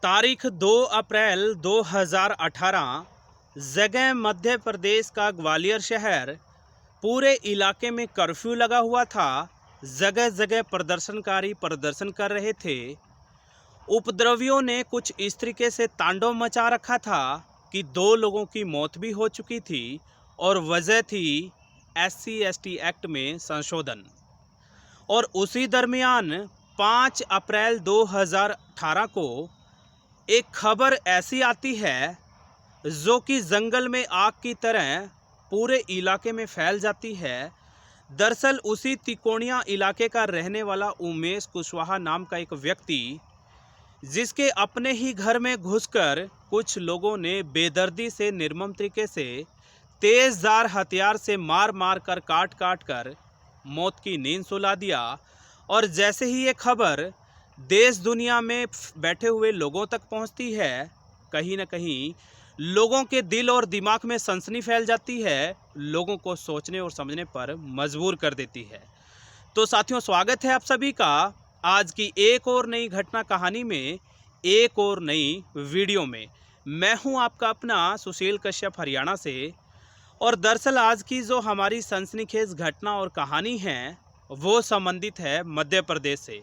तारीख 2 अप्रैल 2018। जगह मध्य प्रदेश का ग्वालियर शहर। पूरे इलाके में कर्फ्यू लगा हुआ था। जगह जगह प्रदर्शनकारी प्रदर्शन कर रहे थे। उपद्रवियों ने कुछ इस तरीके से तांडव मचा रखा था कि 2 लोगों की मौत भी हो चुकी थी और वजह थी SC/ST एक्ट में संशोधन। और उसी दरमियान 5 अप्रैल 2018 को एक खबर ऐसी आती है जो कि जंगल में आग की तरह पूरे इलाके में फैल जाती है। दरअसल उसी तिकोनिया इलाके का रहने वाला उमेश कुशवाहा नाम का एक व्यक्ति, जिसके अपने ही घर में घुसकर कुछ लोगों ने बेदर्दी से निर्मम तरीके से तेजधार हथियार से मार मार कर काट काट कर मौत की नींद सुला दिया। और जैसे ही ये खबर देश दुनिया में बैठे हुए लोगों तक पहुंचती है, कहीं ना कहीं लोगों के दिल और दिमाग में सनसनी फैल जाती है, लोगों को सोचने और समझने पर मजबूर कर देती है। तो साथियों, स्वागत है आप सभी का आज की एक और नई घटना कहानी में, एक और नई वीडियो में। मैं हूं आपका अपना सुशील कश्यप, हरियाणा से। और दरअसल आज की जो हमारी सनसनीखेज घटना और कहानी है वो संबंधित है मध्य प्रदेश से।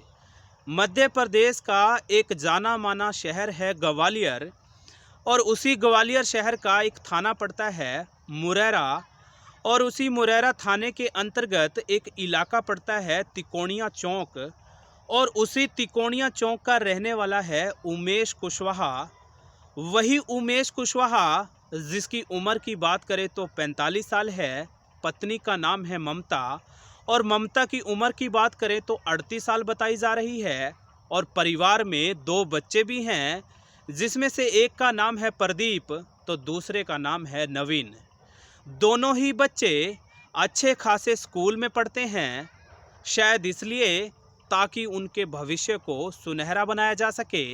मध्य प्रदेश का एक जाना माना शहर है ग्वालियर, और उसी ग्वालियर शहर का एक थाना पड़ता है मुरैरा, और उसी मुरैरा थाने के अंतर्गत एक इलाका पड़ता है तिकोनिया चौक, और उसी तिकोनिया चौक का रहने वाला है उमेश कुशवाहा। वही उमेश कुशवाहा जिसकी उम्र की बात करें तो 45 साल है। पत्नी का नाम है ममता, और ममता की उम्र की बात करें तो 38 साल बताई जा रही है। और परिवार में 2 बच्चे भी हैं, जिसमें से एक का नाम है प्रदीप तो दूसरे का नाम है नवीन। दोनों ही बच्चे अच्छे खासे स्कूल में पढ़ते हैं, शायद इसलिए ताकि उनके भविष्य को सुनहरा बनाया जा सके।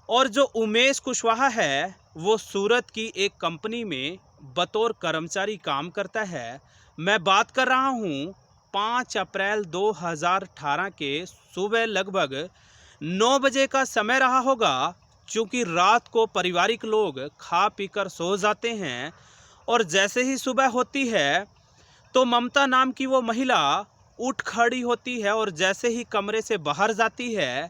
और जो उमेश कुशवाहा है वो सूरत की एक कंपनी में बतौर कर्मचारी काम करता है। मैं बात कर रहा हूँ 5 अप्रैल 2018 के सुबह लगभग 9 बजे का समय रहा होगा, क्योंकि रात को पारिवारिक लोग खा पीकर सो जाते हैं। और जैसे ही सुबह होती है तो ममता नाम की वो महिला उठ खड़ी होती है, और जैसे ही कमरे से बाहर जाती है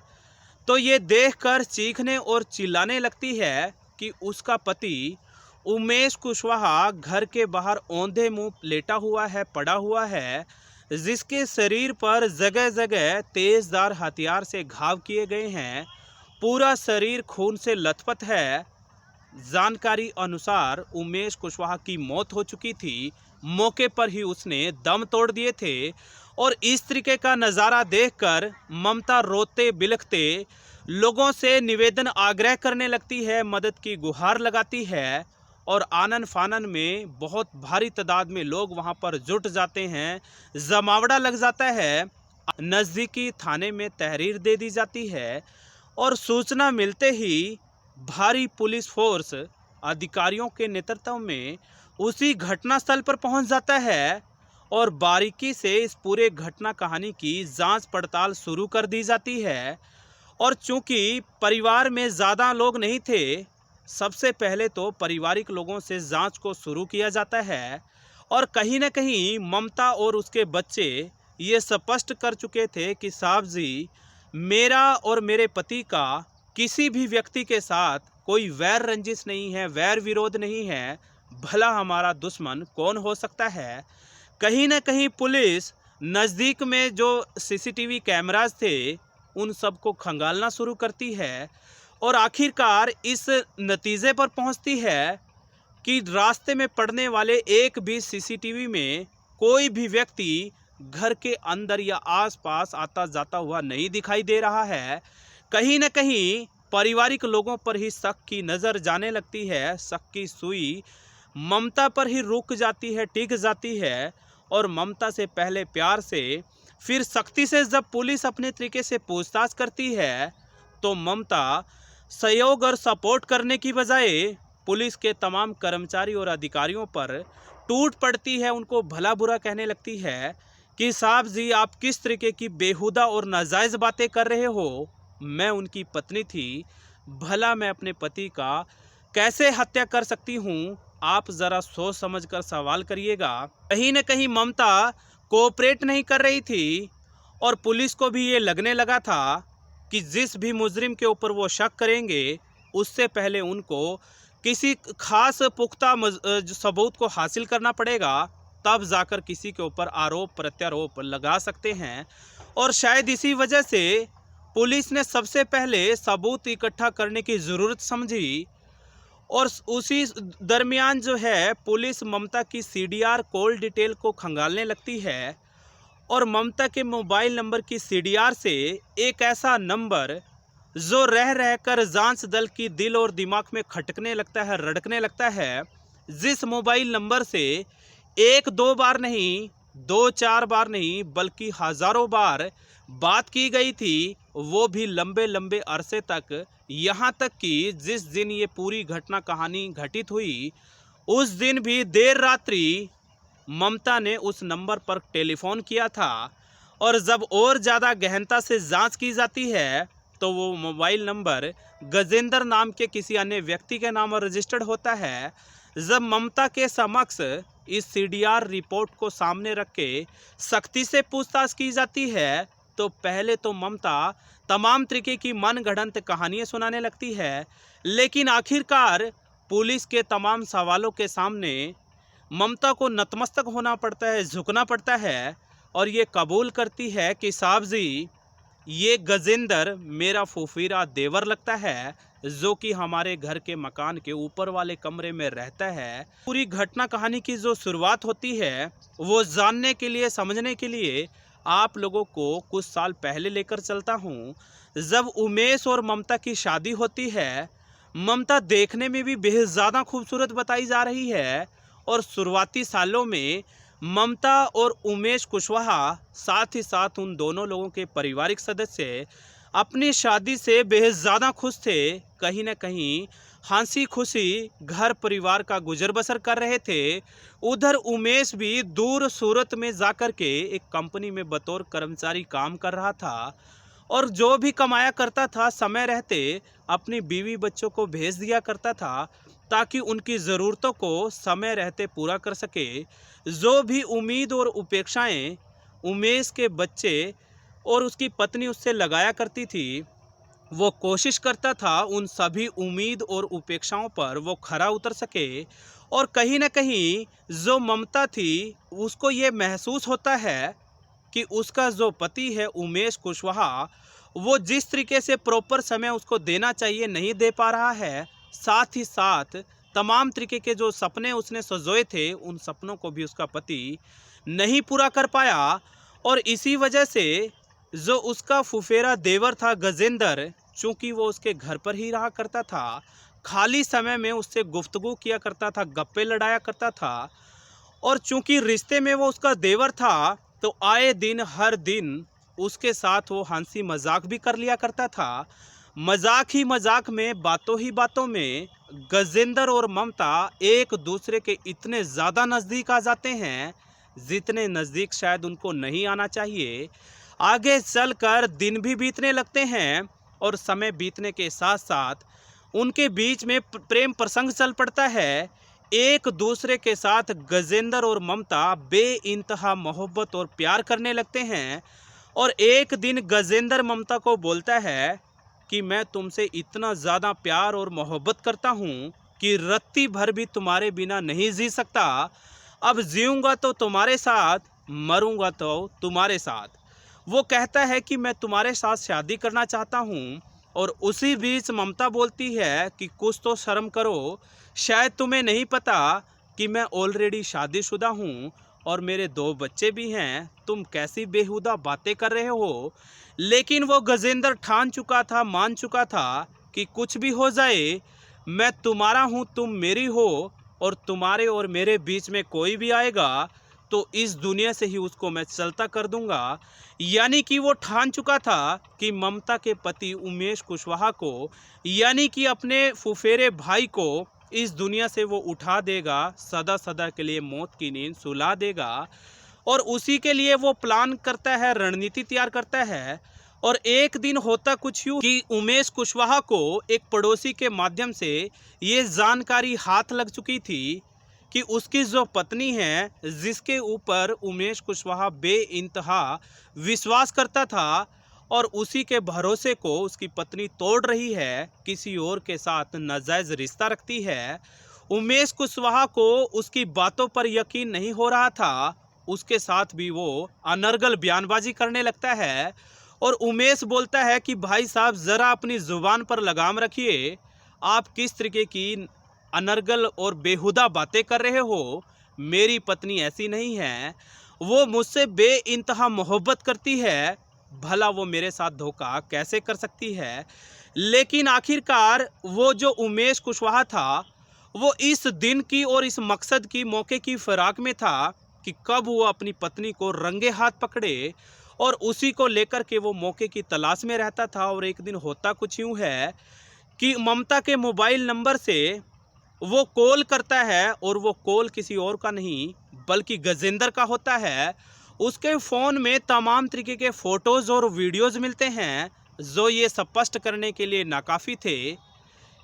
तो ये देखकर चीखने और चिल्लाने लगती है कि उसका पति उमेश कुशवाहा घर के बाहर औंधे मुंह लेटा हुआ है, पड़ा हुआ है, जिसके शरीर पर जगह जगह तेजधार हथियार से घाव किए गए हैं। पूरा शरीर खून से लथपथ है। जानकारी अनुसार उमेश कुशवाहा की मौत हो चुकी थी, मौके पर ही उसने दम तोड़ दिए थे। और इस तरीके का नज़ारा देखकर ममता रोते बिलखते लोगों से निवेदन आग्रह करने लगती है, मदद की गुहार लगाती है। और आनन फानन में बहुत भारी तादाद में लोग वहां पर जुट जाते हैं, जमावड़ा लग जाता है। नज़दीकी थाने में तहरीर दे दी जाती है, और सूचना मिलते ही भारी पुलिस फोर्स अधिकारियों के नेतृत्व में उसी घटनास्थल पर पहुंच जाता है, और बारीकी से इस पूरे घटना कहानी की जांच पड़ताल शुरू कर दी जाती है। और चूंकि परिवार में ज़्यादा लोग नहीं थे, सबसे पहले तो पारिवारिक लोगों से जांच को शुरू किया जाता है। और कहीं ना कहीं ममता और उसके बच्चे ये स्पष्ट कर चुके थे कि साहब जी, मेरा और मेरे पति का किसी भी व्यक्ति के साथ कोई वैर रंजिश नहीं है, वैर विरोध नहीं है, भला हमारा दुश्मन कौन हो सकता है। कहीं ना कहीं पुलिस नज़दीक में जो CCTV कैमरास थे उन सबको खंगालना शुरू करती है, और आखिरकार इस नतीजे पर पहुंचती है कि रास्ते में पड़ने वाले एक भी CCTV में कोई भी व्यक्ति घर के अंदर या आसपास आता जाता हुआ नहीं दिखाई दे रहा है। कहीं ना कहीं पारिवारिक लोगों पर ही शक की नज़र जाने लगती है। शक की सुई ममता पर ही रुक जाती है, टिक जाती है। और ममता से पहले प्यार से, फिर सख्ती से जब पुलिस अपने तरीके से पूछताछ करती है तो ममता सहयोग और सपोर्ट करने की बजाय पुलिस के तमाम कर्मचारी और अधिकारियों पर टूट पड़ती है। उनको भला बुरा कहने लगती है कि साहब जी, आप किस तरीके की बेहुदा और नाजायज़ बातें कर रहे हो। मैं उनकी पत्नी थी, भला मैं अपने पति का कैसे हत्या कर सकती हूँ? आप ज़रा सोच समझ कर सवाल करिएगा। कहीं न कहीं ममता कोऑपरेट नहीं कर रही थी और पुलिस को भी ये लगने लगा था कि जिस भी मुजरिम के ऊपर वो शक करेंगे, उससे पहले उनको किसी खास पुख्ता जो सबूत को हासिल करना पड़ेगा, तब जाकर किसी के ऊपर आरोप प्रत्यारोप लगा सकते हैं। और शायद इसी वजह से पुलिस ने सबसे पहले सबूत इकट्ठा करने की ज़रूरत समझी और उसी दरमियान जो है पुलिस ममता की सीडीआर कॉल डिटेल को खंगालने लगती है और ममता के मोबाइल नंबर की सीडीआर से एक ऐसा नंबर जो रह रहकर जांच दल की दिल और दिमाग में खटकने लगता है, रड़कने लगता है, जिस मोबाइल नंबर से एक दो बार नहीं, दो चार बार नहीं, बल्कि हज़ारों बार बात की गई थी, वो भी लंबे लंबे अरसे तक। यहाँ तक कि जिस दिन ये पूरी घटना कहानी घटित हुई, उस दिन भी देर रात्रि ममता ने उस नंबर पर टेलीफोन किया था। और जब और ज़्यादा गहनता से जांच की जाती है तो वो मोबाइल नंबर गजेंद्र नाम के किसी अन्य व्यक्ति के नाम रजिस्टर्ड होता है। जब ममता के समक्ष इस सीडीआर रिपोर्ट को सामने रख के सख्ती से पूछताछ की जाती है तो पहले तो ममता तमाम तरीके की मनगढ़ंत कहानियां सुनाने लगती है, लेकिन आखिरकार पुलिस के तमाम सवालों के सामने ममता को नतमस्तक होना पड़ता है, झुकना पड़ता है और ये कबूल करती है कि साहब जी, ये गजेंद्र मेरा फुफीरा देवर लगता है जो कि हमारे घर के मकान के ऊपर वाले कमरे में रहता है। पूरी घटना कहानी की जो शुरुआत होती है वो जानने के लिए, समझने के लिए आप लोगों को कुछ साल पहले लेकर चलता हूँ, जब उमेश और ममता की शादी होती है। ममता देखने में भी बेहद ज़्यादा खूबसूरत बताई जा रही है और शुरुआती सालों में ममता और उमेश कुशवाहा, साथ ही साथ उन दोनों लोगों के पारिवारिक सदस्य अपनी शादी से बेहद ज़्यादा खुश थे। कहीं न कहीं हंसी खुशी घर परिवार का गुजर बसर कर रहे थे। उधर उमेश भी दूर सूरत में जाकर के एक कंपनी में बतौर कर्मचारी काम कर रहा था और जो भी कमाया करता था समय रहते अपनी बीवी बच्चों को भेज दिया करता था ताकि उनकी ज़रूरतों को समय रहते पूरा कर सके। जो भी उम्मीद और उपेक्षाएं उमेश के बच्चे और उसकी पत्नी उससे लगाया करती थी, वो कोशिश करता था उन सभी उम्मीद और उपेक्षाओं पर वो खरा उतर सके। और कहीं ना कहीं जो ममता थी उसको ये महसूस होता है कि उसका जो पति है उमेश कुशवाहा, वो जिस तरीके से प्रॉपर समय उसको देना चाहिए नहीं दे पा रहा है। साथ ही साथ तमाम तरीके के जो सपने उसने सजोए थे उन सपनों को भी उसका पति नहीं पूरा कर पाया। और इसी वजह से जो उसका फुफेरा देवर था गजेंद्र, चूँकि वो उसके घर पर ही रहा करता था, खाली समय में उससे गुफ्तगू किया करता था, गप्पे लड़ाया करता था और चूँकि रिश्ते में वो उसका देवर था तो आए दिन हर दिन उसके साथ वो हंसी मजाक भी कर लिया करता था। मजाक ही मजाक में, बातों ही बातों में गजेंद्र और ममता एक दूसरे के इतने ज़्यादा नज़दीक आ जाते हैं जितने नज़दीक शायद उनको नहीं आना चाहिए। आगे चलकर दिन भी बीतने लगते हैं और समय बीतने के साथ साथ उनके बीच में प्रेम प्रसंग चल पड़ता है। एक दूसरे के साथ गजेंद्र और ममता बेइंतहा मोहब्बत और प्यार करने लगते हैं और एक दिन गजेंद्र ममता को बोलता है कि मैं तुमसे इतना ज़्यादा प्यार और मोहब्बत करता हूँ कि रत्ती भर भी तुम्हारे बिना नहीं जी सकता। अब जीऊँगा तो तुम्हारे साथ, मरूँगा तो तुम्हारे साथ। वो कहता है कि मैं तुम्हारे साथ शादी करना चाहता हूँ और उसी बीच ममता बोलती है कि कुछ तो शर्म करो, शायद तुम्हें नहीं पता कि मैं ऑलरेडी शादीशुदा हूँ और मेरे 2 बच्चे भी हैं, तुम कैसी बेहुदा बातें कर रहे हो। लेकिन वो गजेंद्र ठान चुका था, मान चुका था कि कुछ भी हो जाए मैं तुम्हारा हूँ, तुम मेरी हो और तुम्हारे और मेरे बीच में कोई भी आएगा तो इस दुनिया से ही उसको मैं चलता कर दूंगा। यानी कि वो ठान चुका था कि ममता के पति उमेश कुशवाहा को, यानी कि अपने फुफेरे भाई को इस दुनिया से वो उठा देगा, सदा सदा के लिए मौत की नींद सुला देगा। और उसी के लिए वो प्लान करता है, रणनीति तैयार करता है और एक दिन होता कुछ यूं कि उमेश कुशवाहा को एक पड़ोसी के माध्यम से ये जानकारी हाथ लग चुकी थी कि उसकी जो पत्नी है, जिसके ऊपर उमेश कुशवाहा बेइंतहा विश्वास करता था और उसी के भरोसे को उसकी पत्नी तोड़ रही है, किसी और के साथ नाजायज रिश्ता रखती है। उमेश कुशवाहा को उसकी बातों पर यकीन नहीं हो रहा था, उसके साथ भी वो अनर्गल बयानबाजी करने लगता है और उमेश बोलता है कि भाई साहब ज़रा अपनी ज़ुबान पर लगाम रखिए, आप किस तरीके की अनर्गल और बेहुदा बातें कर रहे हो। मेरी पत्नी ऐसी नहीं है, वो मुझसे बेइंतहा मोहब्बत करती है, भला वो मेरे साथ धोखा कैसे कर सकती है। लेकिन आखिरकार वो जो उमेश कुशवाहा था, वो इस दिन की और इस मकसद की मौके की फिराक में था कि कब वो अपनी पत्नी को रंगे हाथ पकड़े और उसी को लेकर के वो मौके की तलाश में रहता था। और एक दिन होता कुछ यूँ है कि ममता के मोबाइल नंबर से वो कॉल करता है और वो कॉल किसी और का नहीं बल्कि गजेंद्र का होता है। उसके फ़ोन में तमाम तरीके के फ़ोटोज़ और वीडियोज़ मिलते हैं जो ये स्पष्ट करने के लिए नाकाफ़ी थे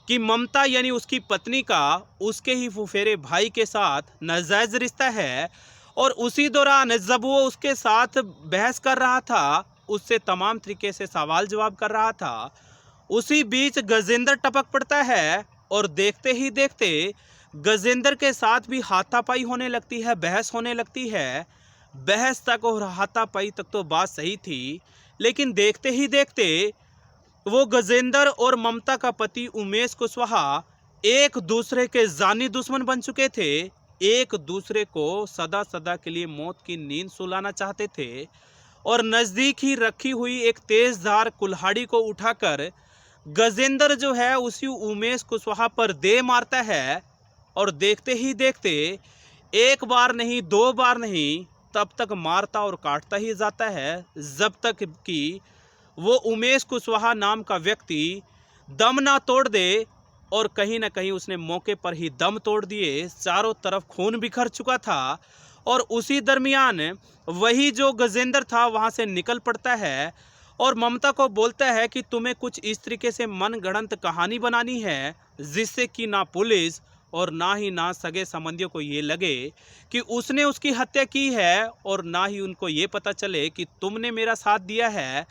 कि ममता यानी उसकी पत्नी का उसके ही फुफेरे भाई के साथ नाजायज़ रिश्ता है। और उसी दौरान जब वो उसके साथ बहस कर रहा था, उससे तमाम तरीके से सवाल जवाब कर रहा था, उसी बीच गजेंद्र टपक पड़ता है और देखते ही देखते गजेंद्र के साथ भी हाथापाई होने लगती है, बहस होने लगती है। बहस तक और हाथापाई तक तो बात सही थी, लेकिन देखते ही देखते वो गजेंद्र और ममता का पति उमेश कुशवाहा एक दूसरे के जानी दुश्मन बन चुके थे, एक दूसरे को सदा सदा के लिए मौत की नींद सुलाना चाहते थे और नज़दीक ही रखी हुई एक तेजधार कुल्हाड़ी को उठाकर गजेंद्र जो है उसी उमेश कुशवाहा पर दे मारता है। और देखते ही देखते एक बार नहीं, दो बार नहीं, तब तक मारता और काटता ही जाता है जब तक कि वो उमेश कुशवाहा नाम का व्यक्ति दम ना तोड़ दे। और कहीं ना कहीं उसने मौके पर ही दम तोड़ दिए, चारों तरफ खून बिखर चुका था। और उसी दरमियान वही जो गजेंद्र था वहाँ से निकल पड़ता है और ममता को बोलता है कि तुम्हें कुछ इस तरीके से मनगढ़ंत कहानी बनानी है जिससे कि ना पुलिस और ना ही ना सगे संबंधियों को ये लगे कि उसने उसकी हत्या की है और ना ही उनको ये पता चले कि तुमने मेरा साथ दिया है।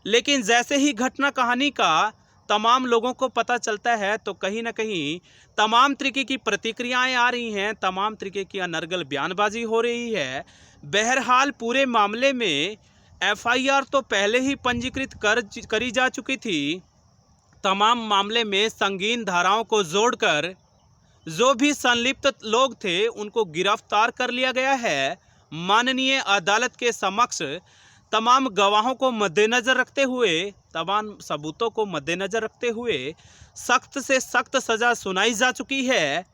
लेकिन जैसे ही घटना कहानी का तमाम लोगों को पता चलता है तो कहीं ना कहीं तमाम तरीके की प्रतिक्रियाएं आ रही हैं, तमाम तरीके की अनर्गल बयानबाजी हो रही है। बहरहाल पूरे मामले में एफआईआर तो पहले ही पंजीकृत करी जा चुकी थी। तमाम मामले में संगीन धाराओं को जोड़कर जो भी संलिप्त लोग थे उनको गिरफ्तार कर लिया गया है। माननीय अदालत के समक्ष तमाम गवाहों को मद्देनज़र रखते हुए, तमाम सबूतों को मद्देनज़र रखते हुए सख्त से सख्त सज़ा सुनाई जा चुकी है।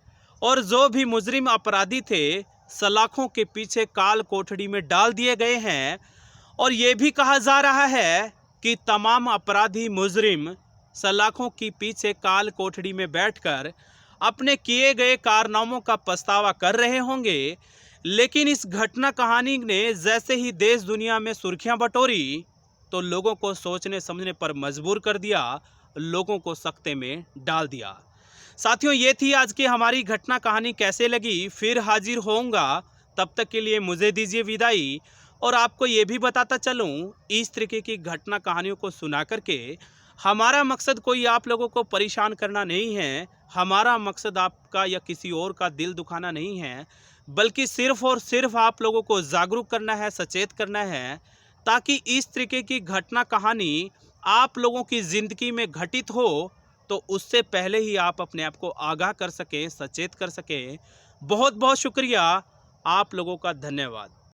और जो भी मुजरिम अपराधी थे सलाखों के पीछे काल कोठड़ी में डाल दिए गए हैं। और ये भी कहा जा रहा है कि तमाम अपराधी मुजरिम सलाखों के पीछे काल कोठड़ी में बैठकर अपने किए गए कारनामों का पछतावा कर रहे होंगे। लेकिन इस घटना कहानी ने जैसे ही देश दुनिया में सुर्खियां बटोरी तो लोगों को सोचने समझने पर मजबूर कर दिया, लोगों को सख्ते में डाल दिया। साथियों, ये थी आज की हमारी घटना कहानी। कैसे लगी फिर हाजिर होऊंगा, तब तक के लिए मुझे दीजिए विदाई। और आपको ये भी बताता चलूँ, इस तरीके की घटना कहानियों को सुना करके हमारा मकसद कोई आप लोगों को परेशान करना नहीं है, हमारा मकसद आपका या किसी और का दिल दुखाना नहीं है, बल्कि सिर्फ़ और सिर्फ आप लोगों को जागरूक करना है, सचेत करना है, ताकि इस तरीके की घटना कहानी आप लोगों की ज़िंदगी में घटित हो तो उससे पहले ही आप अपने आप को आगाह कर सकें, सचेत कर सकें। बहुत बहुत शुक्रिया, आप लोगों का धन्यवाद।